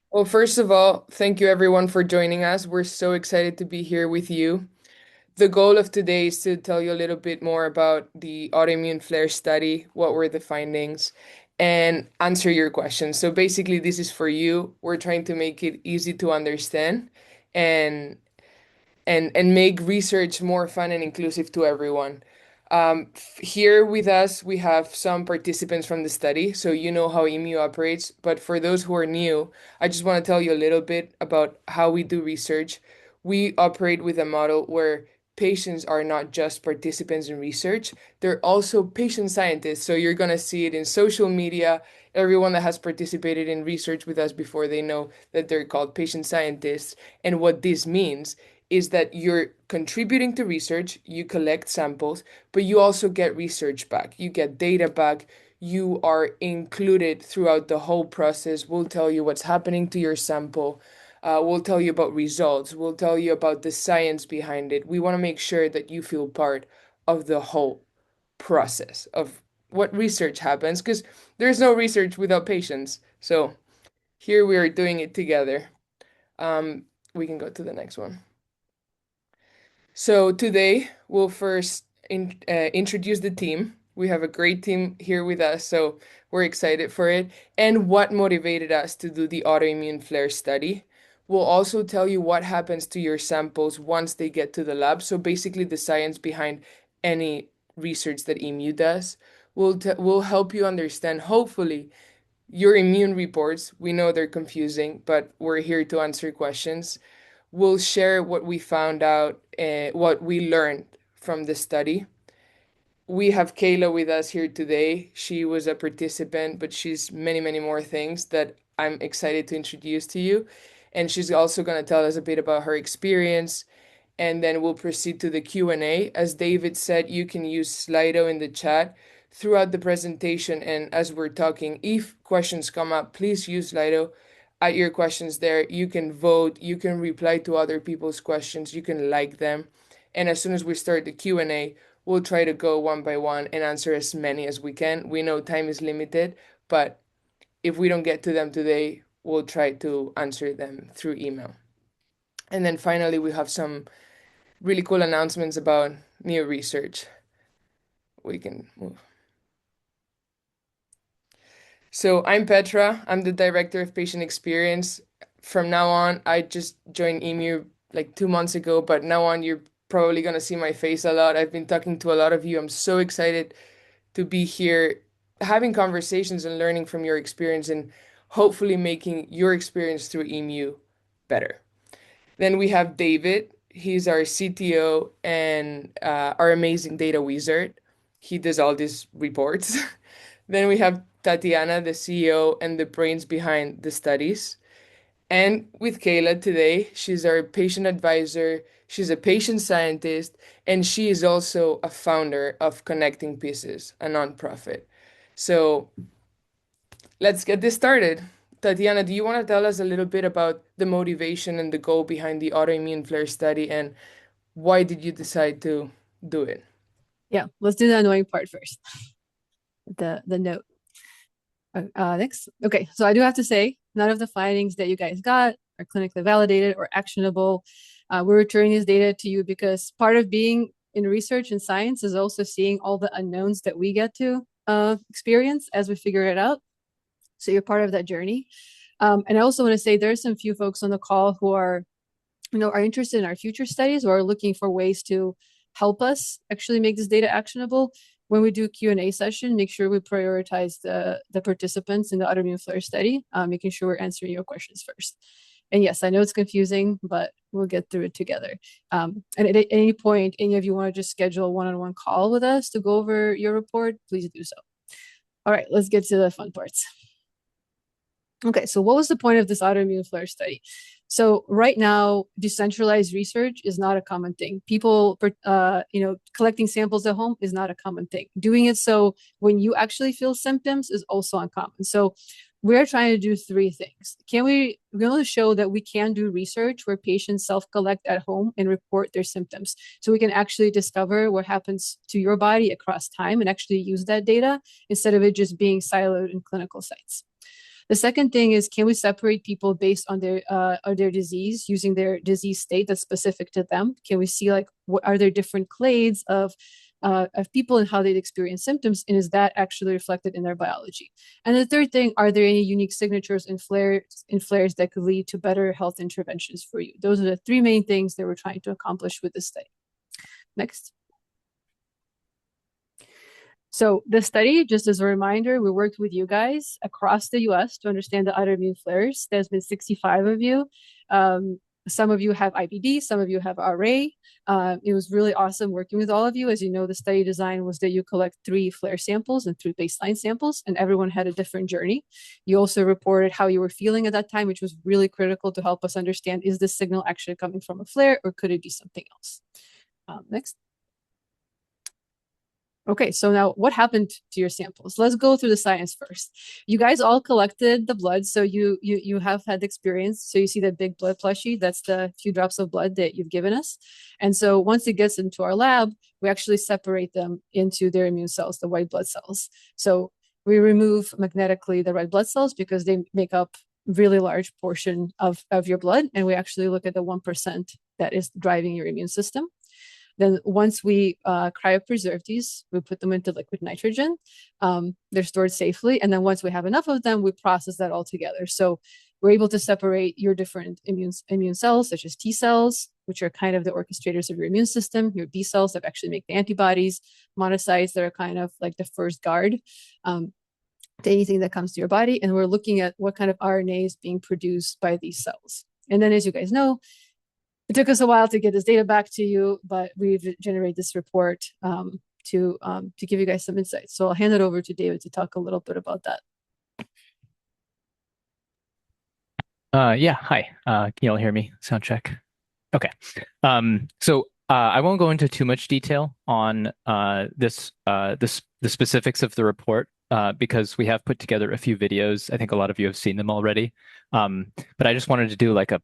Well, first of all, thank you everyone for joining us. We're so excited to be here with you. The goal of today is to tell you a little bit more about the autoimmune flare study, what were the findings, and answer your questions. So basically, this is for you. We're trying to make it easy to understand and and make research more fun and inclusive to everyone. Here with us, we have some participants from the study, so you know how ImYoo operates. But for those who are new, I just want to tell you a little bit about how we do research. We operate with a model where patients are not just participants in research, they're also patient scientists. So you're going to see it in social media. Everyone that has participated in research with us before, they know that they're called patient scientists. And what this means is that you're contributing to research, you collect samples, but you also get research back. You get data back. You are included throughout the whole process. We'll tell you what's happening to your sample. We'll tell you about results. We'll tell you about the science behind it. We want to make sure that you feel part of the whole process of what research happens because there's no research without patients. So here we are doing it together. Um, we can go to the next one. So today we'll first introduce the team. We have a great team here with us, so we're excited for it. And what motivated us to do the autoimmune flare study. We'll also tell you what happens to your samples once they get to the lab. So basically, the science behind any research that ImYoo does. We'll help you understand, hopefully, your immune reports. We know they're confusing, but we're here to answer questions. We'll share what we found out, what we learned from the study. We have Kayla with us here today. She was a participant, but she's many, many more things that I'm excited to introduce to you. And she's also going to tell us a bit about her experience. And then we'll proceed to the Q&A. As David said, you can use Slido in the chat throughout the presentation. And as we're talking, if questions come up, please use Slido. Add your questions there. You can vote. You can reply to other people's questions. You can like them. And as soon as we start the Q&A, we'll try to go one by one and answer as many as we can. We know time is limited, but if we don't get to them today, we'll try to answer them through email. And then finally, we have some really cool announcements about new research. We can move. So I'm Petra. I'm the director of patient experience. From now on, I just joined ImYoo like 2 months ago, but now on, you're probably gonna see my face a lot. I've been talking to a lot of you. I'm so excited to be here, having conversations and learning from your experience, and hopefully making your experience through ImYoo better. Then we have David. He's our CTO and our amazing data wizard. He does all these reports. Then we have Tatiana, the CEO and the brains behind the studies. And with Kayla today, she's our patient advisor. She's a patient scientist, and she is also a founder of Connecting Pieces, a nonprofit. So let's get this started. Tatiana, do you want to tell us a little bit about the motivation and the goal behind the autoimmune flare study and why did you decide to do it? Yeah, let's do the annoying part first. The note. Next. Okay, so I do have to say, none of the findings that you guys got are clinically validated or actionable. We're returning this data to you because part of being in research and science is also seeing all the unknowns that we get to experience as we figure it out. So you're part of that journey. And I also want to say there's some few folks on the call who are are interested in our future studies or are looking for ways to help us actually make this data actionable. When we do Q&A session, make sure we prioritize the participants in the autoimmune flare study, making sure we're answering your questions first. And yes, I know it's confusing, but we'll get through it together. And at any point, any of you want to just schedule a one-on-one call with us to go over your report, please do so. All right, let's get to the fun parts. Okay, so what was the point of this autoimmune flare study? So right now, decentralized research is not a common thing. People, collecting samples at home is not a common thing. Doing it so when you actually feel symptoms is also uncommon. So we're trying to do three things. We're going to show that we can do research where patients self-collect at home and report their symptoms. So we can actually discover what happens to your body across time and actually use that data instead of it just being siloed in clinical sites. The second thing is, can we separate people based on their disease, using their disease state that's specific to them? Can we see like what are there different clades of people and how they'd experience symptoms, and is that actually reflected in their biology? And the third thing, are there any unique signatures in flares that could lead to better health interventions for you? Those are the three main things that we're trying to accomplish with this study. Next. So the study, just as a reminder, we worked with you guys across the US to understand the autoimmune flares. There's been 65 of you. Some of you have IBD, some of you have RA. It was really awesome working with all of you. As you know, the study design was that you collect 3 flare samples and 3 baseline samples, and everyone had a different journey. You also reported how you were feeling at that time, which was really critical to help us understand, is this signal actually coming from a flare or could it be something else? Next. Okay, so now what happened to your samples? Let's go through the science first. You guys all collected the blood, so you have had experience. So you see that big blood plushie, that's the few drops of blood that you've given us. And so once it gets into our lab, we actually separate them into their immune cells, the white blood cells. So we remove magnetically the red blood cells because they make up really large portion of your blood, and we actually look at the 1% that is driving your immune system. Then once we cryopreserve these, we put them into liquid nitrogen. They're stored safely. And then once we have enough of them, we process that all together. So we're able to separate your different immune cells, such as T cells, which are kind of the orchestrators of your immune system, your B cells that actually make the antibodies, monocytes that are kind of like the first guard to anything that comes to your body. And we're looking at what kind of RNA is being produced by these cells. And then, as you guys know, it took us a while to get this data back to you, but we've generated this report to give you guys some insights. So I'll hand it over to David to talk a little bit about that. Yeah, hi. Can you all hear me? Sound check. Okay. I won't go into too much detail on the specifics of the report because we have put together a few videos. I think a lot of you have seen them already. But I just wanted to do like a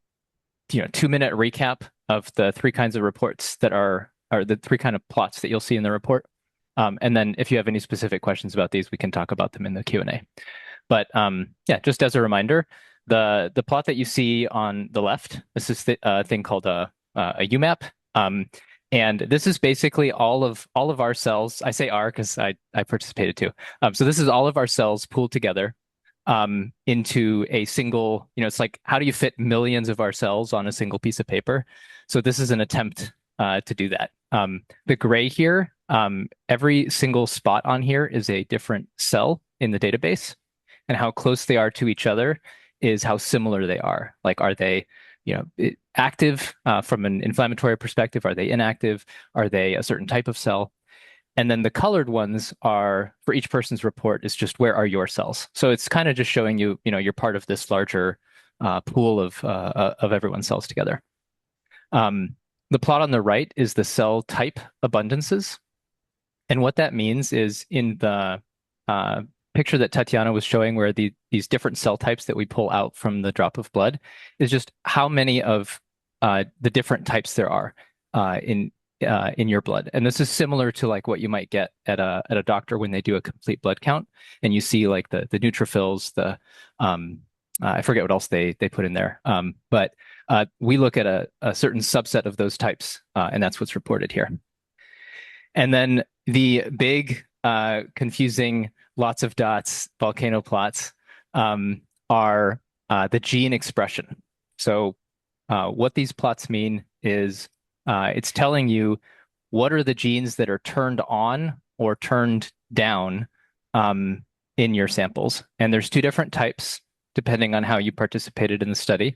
2-minute recap of the 3 kinds of reports that are the 3 kind of plots that you'll see in the report. And then if you have any specific questions about these, we can talk about them in the Q&A. But yeah, just as a reminder, the plot that you see on the left, this is the thing called a UMAP. And this is basically all of our cells. I say our because I participated too. So this is all of our cells pooled together into a single, it's like, how do you fit millions of our cells on a single piece of paper? So this is an attempt to do that. The gray here, every single spot on here is a different cell in the database, and how close they are to each other is how similar they are. Like, are they, active from an inflammatory perspective? Are they inactive? Are they a certain type of cell? And then the colored ones are, for each person's report, is just where are your cells. So it's kind of just showing you, you're part of this larger pool of everyone's cells together. The plot on the right is the cell type abundances. And what that means is in the picture that Tatiana was showing, where these different cell types that we pull out from the drop of blood is just how many of the different types there are in your blood. And this is similar to like what you might get at a doctor when they do a complete blood count, and you see like the neutrophils, the I forget what else they put in there. But we look at a certain subset of those types, and that's what's reported here. And then the big, confusing, lots of dots, volcano plots are the gene expression. So what these plots mean is it's telling you what are the genes that are turned on or turned down in your samples. And there's 2 different types depending on how you participated in the study.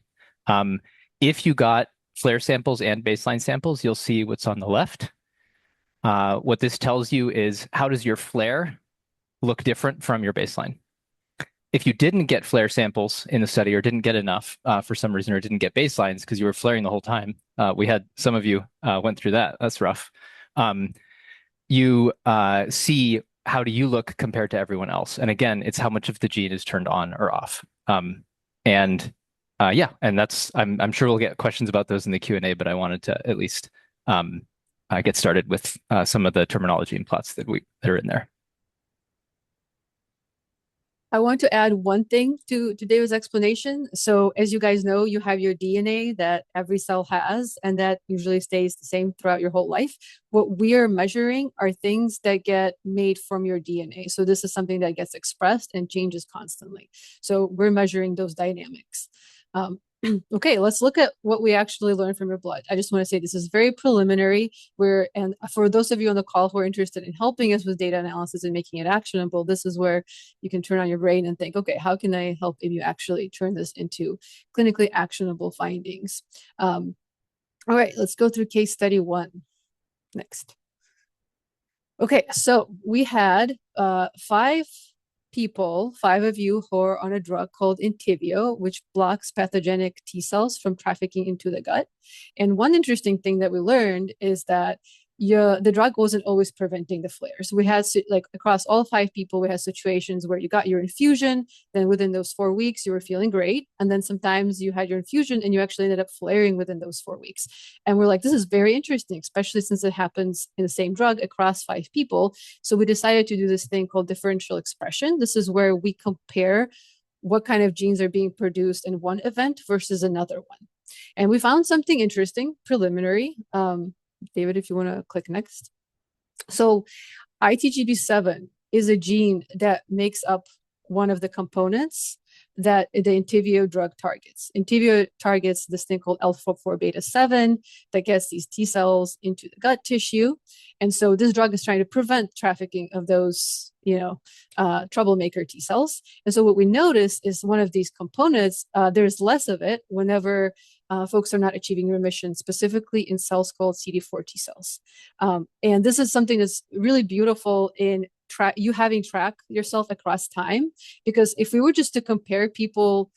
If you got flare samples and baseline samples, you'll see what's on the left. What this tells you is, how does your flare look different from your baseline? If you didn't get flare samples in the study or didn't get enough for some reason, or didn't get baselines because you were flaring the whole time, we had some of you went through that. That's rough. You see, how do you look compared to everyone else? And again, it's how much of the gene is turned on or off. Yeah, and that's, I'm sure we'll get questions about those in the Q&A, but I wanted to at least get started with some of the terminology and plots that are in there. I want to add one thing to David's explanation. So as you guys know, you have your DNA that every cell has, and that usually stays the same throughout your whole life. What we are measuring are things that get made from your DNA. So this is something that gets expressed and changes constantly. So we're measuring those dynamics. Okay, let's look at what we actually learned from your blood. I just want to say this is very preliminary. And for those of you on the call who are interested in helping us with data analysis and making it actionable, this is where you can turn on your brain and think, okay, how can I help ImYoo actually turn this into clinically actionable findings? All right, let's go through case study 1 next. Okay, so we had 5 people, 5 of you who are on a drug called ImYoo, which blocks pathogenic T cells from trafficking into the gut. And one interesting thing that we learned is that the drug wasn't always preventing the flares. We had, like, across all 5 people, we had situations where you got your infusion, then within those 4 weeks, you were feeling great. And then sometimes you had your infusion and you actually ended up flaring within those 4 weeks. And we're like, this is very interesting, especially since it happens in the same drug across 5 people. So we decided to do this thing called differential expression. This is where we compare what kind of genes are being produced in one event versus another one. And we found something interesting, preliminary. David, if you want to click next. So ITGB7 is a gene that makes up one of the components that the ImYoo drug targets. ImYoo targets this thing called alpha-4 beta-7 that gets these T cells into the gut tissue. And so this drug is trying to prevent trafficking of those, troublemaker T cells. And so what we notice is one of these components, there's less of it whenever folks are not achieving remission, specifically in cells called CD4 T cells. And this is something that's really beautiful in you having track yourself across time, because if we were just to compare people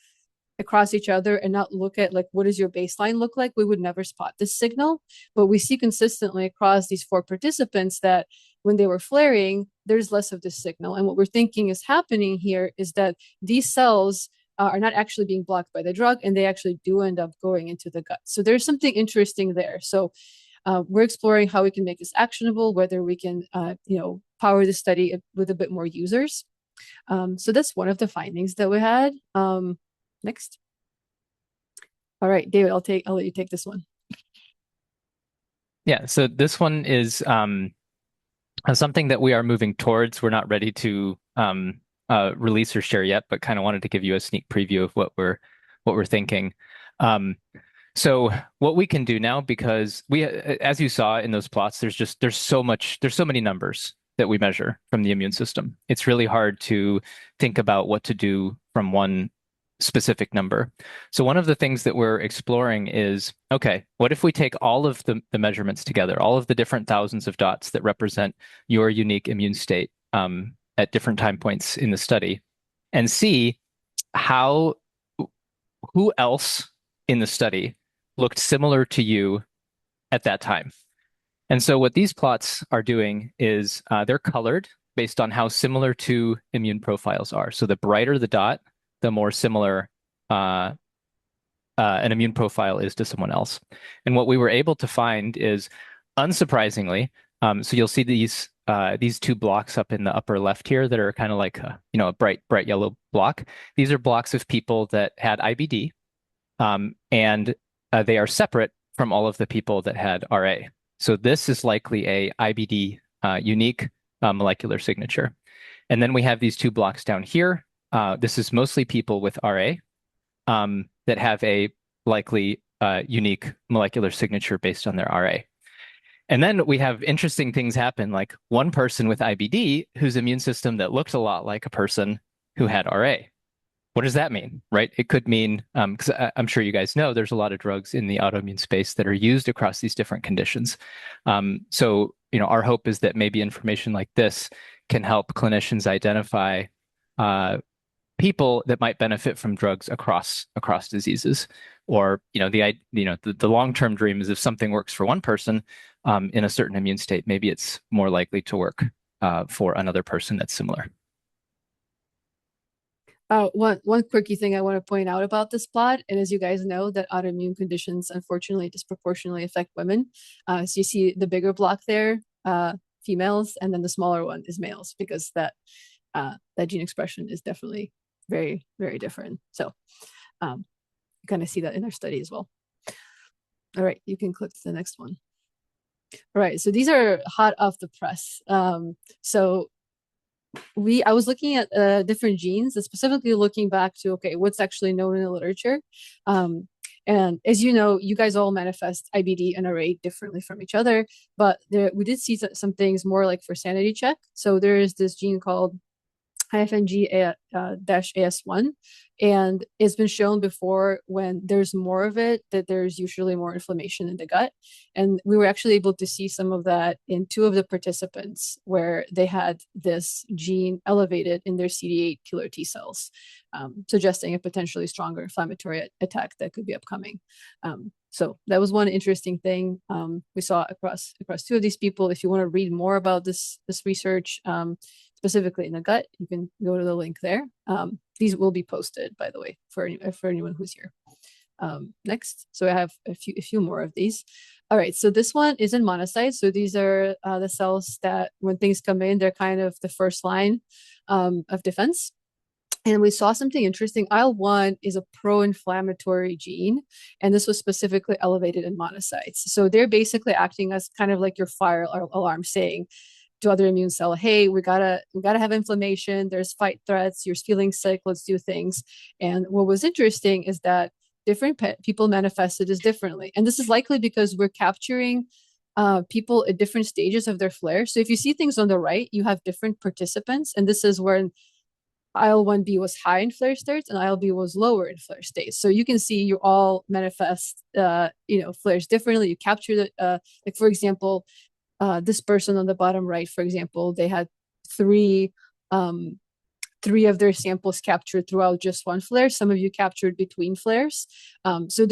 across each other and not look at, like, what does your baseline look like, we would never spot this signal. But we see consistently across these 4 participants that when they were flaring, there's less of this signal. And what we're thinking is happening here is that these cells are not actually being blocked by the drug, and they actually do end up going into the gut. So there's something interesting there. So we're exploring how we can make this actionable, whether we can, power the study with a bit more users. So that's one of the findings that we had. Next. All right, David, I'll let you take this one. Yeah, so this one is something that we are moving towards. We're not ready to release or share yet, but kind of wanted to give you a sneak preview of what we're thinking. So what we can do now, because as you saw in those plots, there's so many numbers that we measure from the immune system. It's really hard to think about what to do from one specific number. So one of the things that we're exploring is, okay, what if we take all of the measurements together, all of the different thousands of dots that represent your unique immune state at different time points in the study, and see who else in the study looked similar to you at that time. And so what these plots are doing is they're colored based on how similar two immune profiles are. So the brighter the dot, the more similar an immune profile is to someone else. And what we were able to find is, unsurprisingly, so you'll see these 2 blocks up in the upper left here that are kind of like a bright yellow block. These are blocks of people that had IBD, and they are separate from all of the people that had RA. So this is likely a IBD unique molecular signature. And then we have these 2 blocks down here. This is mostly people with RA that have a likely unique molecular signature based on their RA. And then we have interesting things happen, like one person with IBD whose immune system that looked a lot like a person who had RA. What does that mean, right? It could mean, because I'm sure you guys know, there's a lot of drugs in the autoimmune space that are used across these different conditions. So, our hope is that maybe information like this can help clinicians identify people that might benefit from drugs across diseases. Or, the long-term dream is, if something works for one person in a certain immune state, maybe it's more likely to work for another person that's similar. One quirky thing I want to point out about this plot, and as you guys know, that autoimmune conditions unfortunately disproportionately affect women. So you see the bigger block there, females, and then the smaller one is males, because that that gene expression is definitely very, very different. So you kind of see that in our study as well. All right, you can click to the next one. All right, so these are hot off the press. So I was looking at different genes and specifically looking back to, okay, what's actually known in the literature. And as you know, you guys all manifest IBD and RA differently from each other, but we did see some things more like for sanity check. So there is this gene called IFNG-AS1, and it's been shown before when there's more of it that there's usually more inflammation in the gut. And we were actually able to see some of that in 2 of the participants where they had this gene elevated in their CD8 killer T cells, suggesting a potentially stronger inflammatory attack that could be upcoming. So that was one interesting thing we saw across 2 of these people. If you want to read more about this research, specifically in the gut, you can go to the link there. These will be posted, by the way, for anyone who's here. Next, so I have a few more of these. All right, so this one is in monocytes. So these are the cells that, when things come in, they're kind of the first line of defense. And we saw something interesting. IL-1 is a pro-inflammatory gene, and this was specifically elevated in monocytes. So they're basically acting as kind of like your fire alarm, saying to other immune cell, hey, we gotta have inflammation, there's fight threats, you're feeling sick, let's do things. And what was interesting is that different people manifested as differently, and this is likely because we're capturing people at different stages of their flare. So if you see things on the right, you have different participants, and this is where IL-1B was high in flare states and IL-B was lower in flare states. So you can see you all manifest flares differently. You capture the like, for example, this person on the bottom right, for example, they had 3 of their samples captured throughout just one flare. Some of you captured between flares. So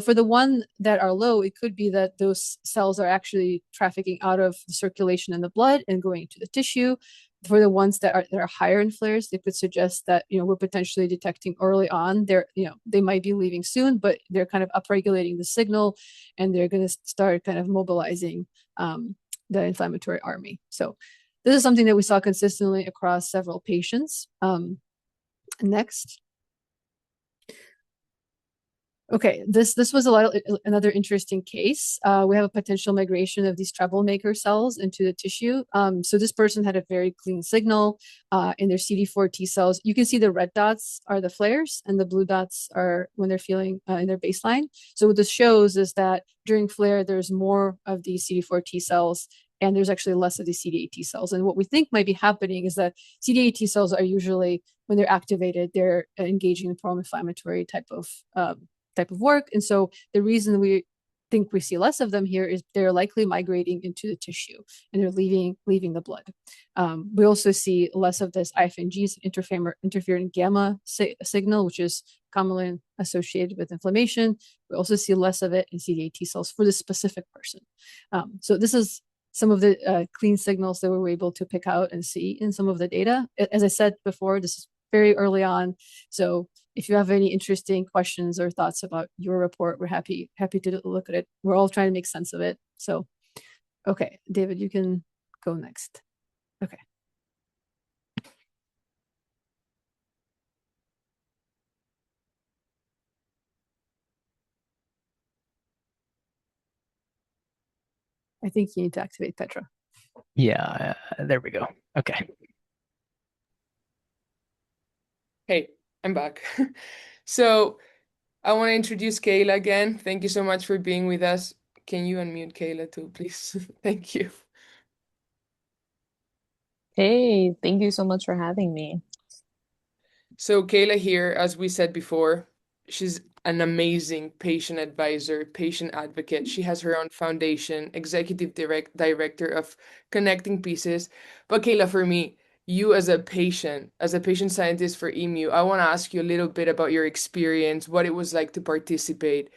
for the one that are low, it could be that those cells are actually trafficking out of the circulation in the blood and going into the tissue. For the ones that are higher in flares, they could suggest that we're potentially detecting early on. They might be leaving soon, but they're kind of upregulating the signal, and they're going to start kind of mobilizing the inflammatory army. So this is something that we saw consistently across several patients. Next. Okay, this was another interesting case. We have a potential migration of these troublemaker cells into the tissue. So this person had a very clean signal in their CD4 T cells. You can see the red dots are the flares, and the blue dots are when they're feeling in their baseline. So what this shows is that during flare, there's more of these CD4 T cells, and there's actually less of the CD8 T cells. And what we think might be happening is that CD8 T cells are usually, when they're activated, they're engaging in pro-inflammatory type of work. And so the reason we think we see less of them here is they're likely migrating into the tissue and they're leaving the blood. We also see less of this IFNG's interferon gamma signal, which is commonly associated with inflammation. We also see less of it in CD8 T cells for this specific person. So this is some of the clean signals that we were able to pick out and see in some of the data. As I said before, this is very early on. So if you have any interesting questions or thoughts about your report, we're happy to look at it. We're all trying to make sense of it. So, okay, David, you can go next. Okay. I think you need to activate Petra. Yeah, there we go. Okay. Hey, I'm back. So I want to introduce Kayla again. Thank you so much for being with us. Can you unmute Kayla too, please? Thank you. Hey, thank you so much for having me. So Kayla here, as we said before, she's an amazing patient advisor, patient advocate. She has her own foundation, executive director of Connecting Pieces. But Kayla, for me, you as a patient scientist for ImYoo, I want to ask you a little bit about your experience, what it was like to participate,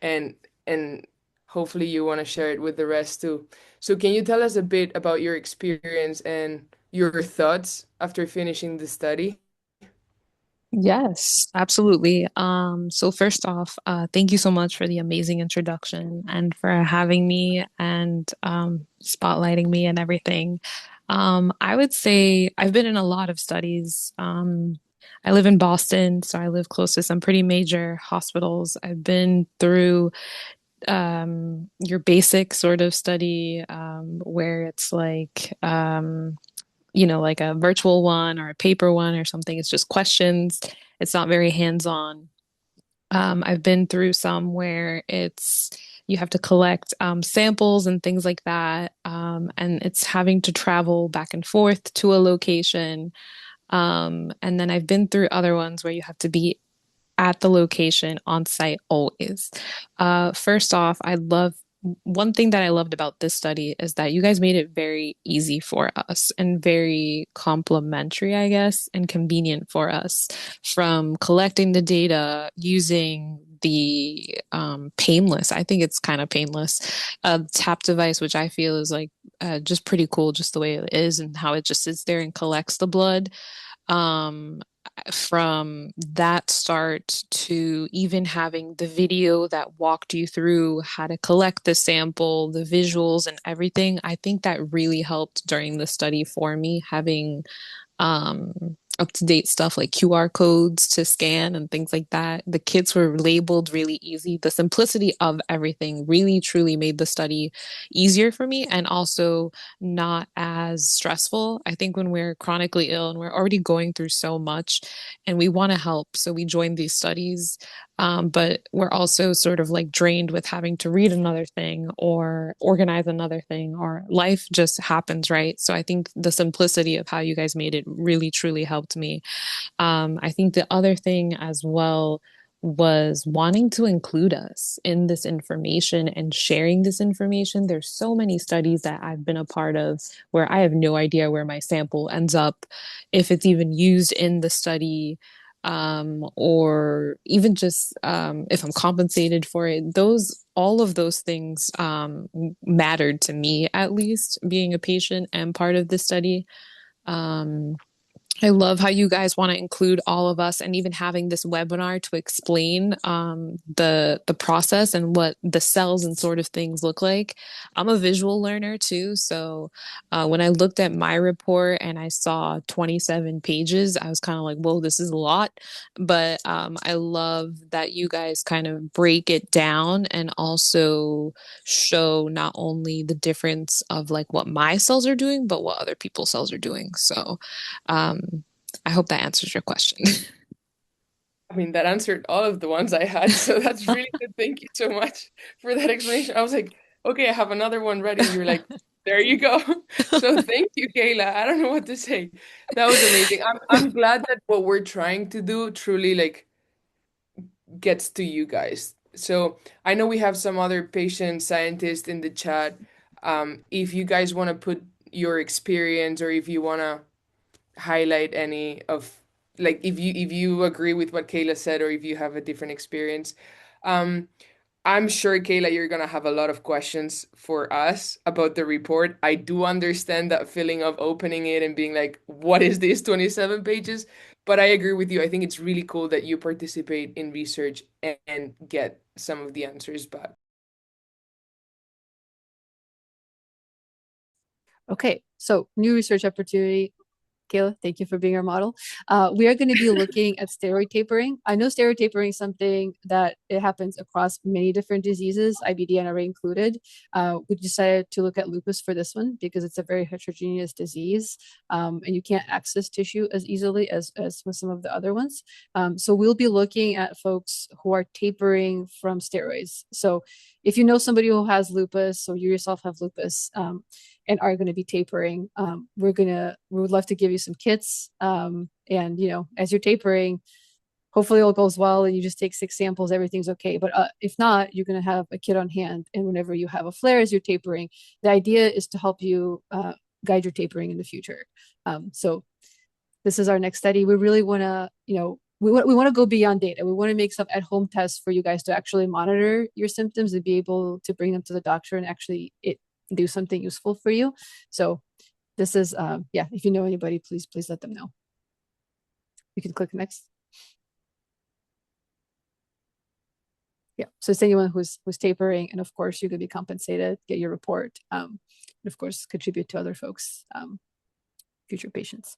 and hopefully you want to share it with the rest too. So can you tell us a bit about your experience and your thoughts after finishing the study? Yes, absolutely. So first off, thank you so much for the amazing introduction and for having me and spotlighting me and everything. I would say I've been in a lot of studies. I live in Boston, so I live close to some pretty major hospitals. I've been through your basic sort of study, where it's like like a virtual one or a paper one or something. It's just questions. It's not very hands-on. I've been through some where it's you have to collect samples and things like that, and it's having to travel back and forth to a location. And then I've been through other ones where you have to be at the location on site always. First off, I love one thing that I loved about this study is that you guys made it very easy for us and very complimentary, I guess, and convenient for us from collecting the data using the painless, I think it's kind of painless, tap device, which I feel is like just pretty cool, just the way it is and how it just sits there and collects the blood. Um, from that start to even having the video that walked you through how to collect the sample, the visuals and everything, I think that really helped during the study for me, having up-to-date stuff like QR codes to scan and things like that. The kits were labeled really easy. The simplicity of everything really truly made the study easier for me and also not as stressful. I think when we're chronically ill and we're already going through so much and we want to help, so we join these studies. But we're also sort of like drained with having to read another thing or organize another thing, or life just happens, right? So I think the simplicity of how you guys made it really, truly helped me. I think the other thing as well was wanting to include us in this information and sharing this information. There's so many studies that I've been a part of where I have no idea where my sample ends up, if it's even used in the study, or even just if I'm compensated for it. All of those things mattered to me, at least being a patient and part of the study. Um, I love how you guys want to include all of us and even having this webinar to explain the process and what the cells and sort of things look like. I'm a visual learner too, so when I looked at my report and I saw 27 pages, I was kind of like, "Whoa, this is a lot." But I love that you guys kind of break it down and also show not only the difference of like what my cells are doing, but what other people's cells are doing. So I hope that answers your question. I mean, that answered all of the ones I had, so that's really good. Thank you so much for that explanation. I was like, okay, I have another one ready, and you're like, there you go. So thank you, Kayla. I don't know what to say. That was amazing. I'm glad that what we're trying to do truly like gets to you guys. So I know we have some other patient scientists in the chat. If you guys want to put your experience or if you want to highlight any of like if you agree with what Kayla said or if you have a different experience. Um, I'm sure, Kayla, you're gonna have a lot of questions for us about the report. I do understand that feeling of opening it and being like, what is this 27 pages? But I agree with you. I think it's really cool that you participate in research and get some of the answers back. Okay, so new research opportunity. Kayla, thank you for being our model. We are going to be looking at steroid tapering. I know steroid tapering is something that it happens across many different diseases, IBD and RA included. We decided to look at lupus for this one because it's a very heterogeneous disease, and you can't access tissue as easily as with some of the other ones. So we'll be looking at folks who are tapering from steroids. So if you know somebody who has lupus or you yourself have lupus, and are going to be tapering, we would love to give you some kits. And as you're tapering, hopefully all goes well and you just take 6 samples, everything's okay. But if not, you're going to have a kit on hand. And whenever you have a flare as you're tapering, the idea is to help you guide your tapering in the future. So this is our next study. We really want to, we want to go beyond data. We want to make some at-home tests for you guys to actually monitor your symptoms and be able to bring them to the doctor and actually do something useful for you. So this is, if you know anybody, please let them know. You can click next. Yeah, so it's anyone who's tapering, and of course you could be compensated, get your report, and of course contribute to other folks. future patients.